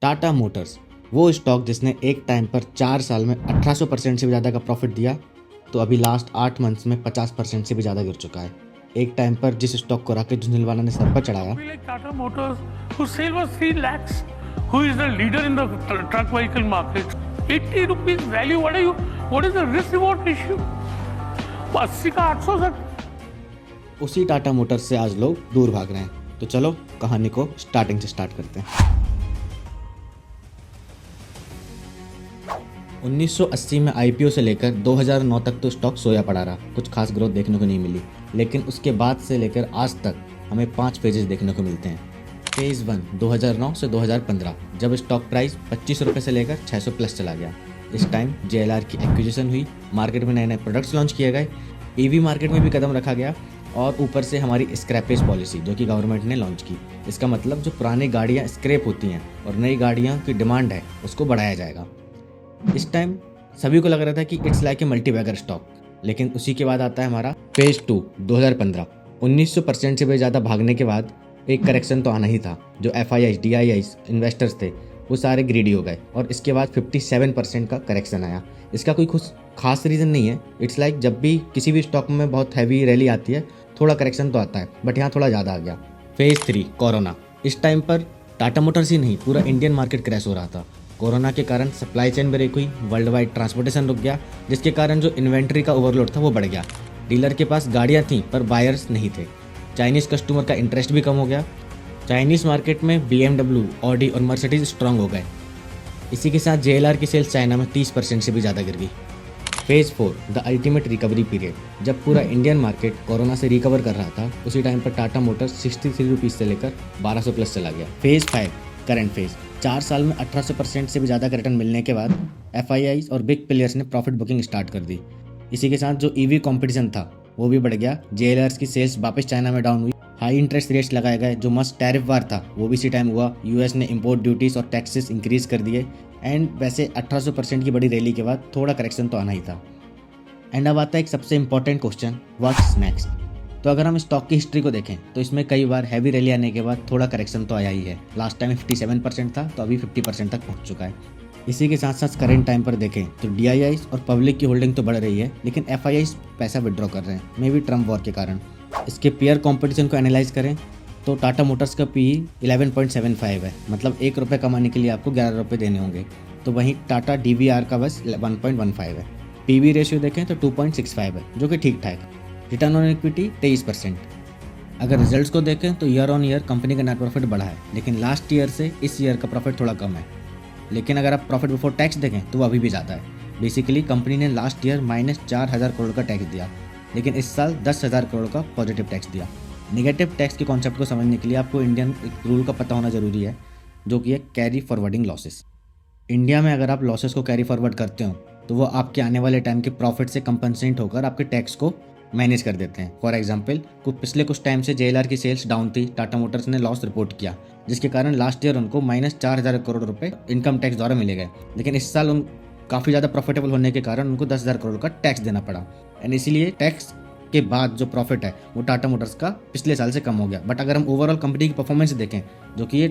Tata Motors वो stock जिसने एक टाइम पर 4 साल में 1800% से भी ज़्यादा का प्रॉफिट दिया, तो अभी लास्ट 8 मंथ्स में 50% से भी ज़्यादा गिर चुका है। एक टाइम पर जिस स्टॉक को राकेश झुंझुनवाला ने सर पर चढ़ाया, Tata Motors, whose sale was 3 lakhs, who is the leader in the truck vehicle market. 80 rupees value, what is the risk reward ratio? 80 का 800 सर। उसी टाटा मोटर्स से आज लोग दूर भाग रहे हैं। तो चलो कहानी को स्टार्टिंग से स्टार्ट करते हैं। 1980 में आईपीओ से लेकर 2009 तक तो स्टॉक सोया पड़ा रहा, कुछ खास ग्रोथ देखने को नहीं मिली। लेकिन उसके बाद से लेकर आज तक हमें 5 फेजेस देखने को मिलते हैं। फेज़ 1 2009 से 2015, जब स्टॉक प्राइस 25 रुपये से लेकर 600 प्लस चला गया। इस टाइम JLR की एक्विजिशन हुई, मार्केट में नए नए प्रोडक्ट्स लॉन्च किए गए, ईवी मार्केट में भी कदम रखा गया और ऊपर से हमारी स्क्रैपेज पॉलिसी जो कि गवर्नमेंट ने लॉन्च की। इसका मतलब जो पुरानी गाड़ियाँ स्क्रैप होती हैं और नई गाड़ियाँ की डिमांड है उसको बढ़ाया जाएगा। इस टाइम सभी को लग रहा था कि it's like a multibagger stock, लेकिन उसी के बाद आता है हमारा फेज़ 2 2015। 1900% से भी ज़्यादा भागने के बाद एक करेक्शन तो आना ही था। जो FIIs DIIs इन्वेस्टर्स थे वो सारे ग्रीडी हो गए और इसके बाद 57% का करेक्शन आया। इसका कोई कुछ खास रीज़न नहीं है। इट्स लाइक जब भी किसी भी स्टॉक में बहुत हैवी रैली आती है थोड़ा करेक्शन तो आता है, बट यहाँ थोड़ा ज़्यादा आ गया। Phase 3 corona. इस टाइम पर टाटा मोटर्स ही नहीं, पूरा इंडियन मार्केट क्रैश हो रहा था। कोरोना के कारण सप्लाई चेन ब्रेक हुई, वर्ल्ड वाइड ट्रांसपोर्टेशन रुक गया, जिसके कारण जो इन्वेंट्री का ओवरलोड था वो बढ़ गया। डीलर के पास गाड़ियाँ थीं पर बायर्स नहीं थे। चाइनीज़ कस्टमर का इंटरेस्ट भी कम हो गया। चाइनीज़ मार्केट में BMW, ऑडी और मर्सिडीज स्ट्रांग हो गए। इसी के साथ JLR की सेल्स चाइना में 30% से भी ज़्यादा गिर गई। Phase 4 the ultimate recovery period. जब पूरा इंडियन मार्केट कोरोना से रिकवर कर रहा था, उसी टाइम पर टाटा मोटर्स 63 रुपीज़ से लेकर 1200 प्लस चला गया। Phase 5 current phase. 4 साल में 1800% से भी ज़्यादा का रिटर्न मिलने के बाद FIIs और बिग प्लेयर्स ने प्रॉफिट बुकिंग स्टार्ट कर दी। इसी के साथ जो EV कंपटीशन था वो भी बढ़ गया। JLRs की सेल्स वापस चाइना में डाउन हुई। हाई इंटरेस्ट रेट्स लगाए गए। जो मस्ट टैरिफ वार था वो भी इसी टाइम हुआ। US ने इंपोर्ट ड्यूटीज़ और टैक्सेस इंक्रीज कर दिए। एंड वैसे 1800% की बड़ी रैली के बाद थोड़ा करेक्शन तो आना ही था। एंड अब आता है एक सबसे इंपॉर्टेंट क्वेश्चन, व्हाट्स नेक्स्ट। तो अगर हम स्टॉक की हिस्ट्री को देखें तो इसमें कई बार हैवी रैली आने के बाद थोड़ा करेक्शन तो आया ही है। लास्ट टाइम 57% था तो अभी 50% तक पहुंच चुका है। इसी के साथ साथ करंट टाइम पर देखें तो DIIs और पब्लिक की होल्डिंग तो बढ़ रही है, लेकिन FIIs पैसा विड्रॉ कर रहे हैं, मे बी ट्रम्प वॉर के कारण। इसके पेयर कॉम्पिटिशन को एनालाइज करें तो टाटा मोटर्स का PE 11.75 है, मतलब 1 रुपये कमाने के लिए आपको 11 रुपये देने होंगे। तो वहीं टाटा DVR का बस 1.15 है। PB रेशियो देखें तो 2.65 है, जो कि ठीक ठाक। Return on equity 23%। अगर रिजल्ट्स को देखें तो ईयर ऑन ईयर कंपनी का नेट प्रॉफिट बढ़ा है, लेकिन लास्ट ईयर से इस ईयर का प्रॉफिट थोड़ा कम है। लेकिन अगर आप प्रॉफिट बिफोर टैक्स देखें तो वो अभी भी ज़्यादा है। बेसिकली कंपनी ने लास्ट ईयर -4000 करोड़ का टैक्स दिया, लेकिन इस साल 10,000 करोड़ का पॉजिटिव टैक्स दिया। नेगेटिव टैक्स के कॉन्सेप्ट को समझने के लिए आपको इंडियन एक रूल का पता होना जरूरी है, जो कि है कैरी फॉरवर्डिंग लॉसेस। इंडिया में अगर आप लॉसेस को कैरी फॉरवर्ड करते हो तो वो आपके आने वाले टाइम के प्रॉफिट से कंपनसेट होकर आपके टैक्स को मैनेज कर देते हैं। फॉर एग्जांपल पिछले कुछ टाइम से JLR की सेल्स डाउन थी, टाटा मोटर्स ने लॉस रिपोर्ट किया, जिसके कारण लास्ट ईयर उनको -4000 करोड़ रुपए इनकम टैक्स द्वारा मिले गए। लेकिन इस साल उन काफ़ी ज़्यादा प्रॉफिटेबल होने के कारण उनको 10,000 करोड़ का टैक्स देना पड़ा। एंड इसीलिए टैक्स के बाद जो प्रॉफिट है वो टाटा मोटर्स का पिछले साल से कम हो गया। बट अगर हम ओवरऑल कंपनी की परफॉर्मेंस देखें, जो कि ये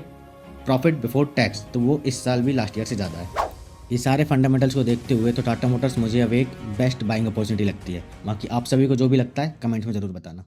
प्रॉफिट बिफोर टैक्स, तो वो इस साल भी लास्ट ईयर से ज़्यादा है। ये सारे फंडामेंटल्स को देखते हुए तो टाटा मोटर्स मुझे अब एक बेस्ट बाइंग अपॉर्चुनिटी लगती है। बाकी आप सभी को जो भी लगता है कमेंट्स में ज़रूर बताना।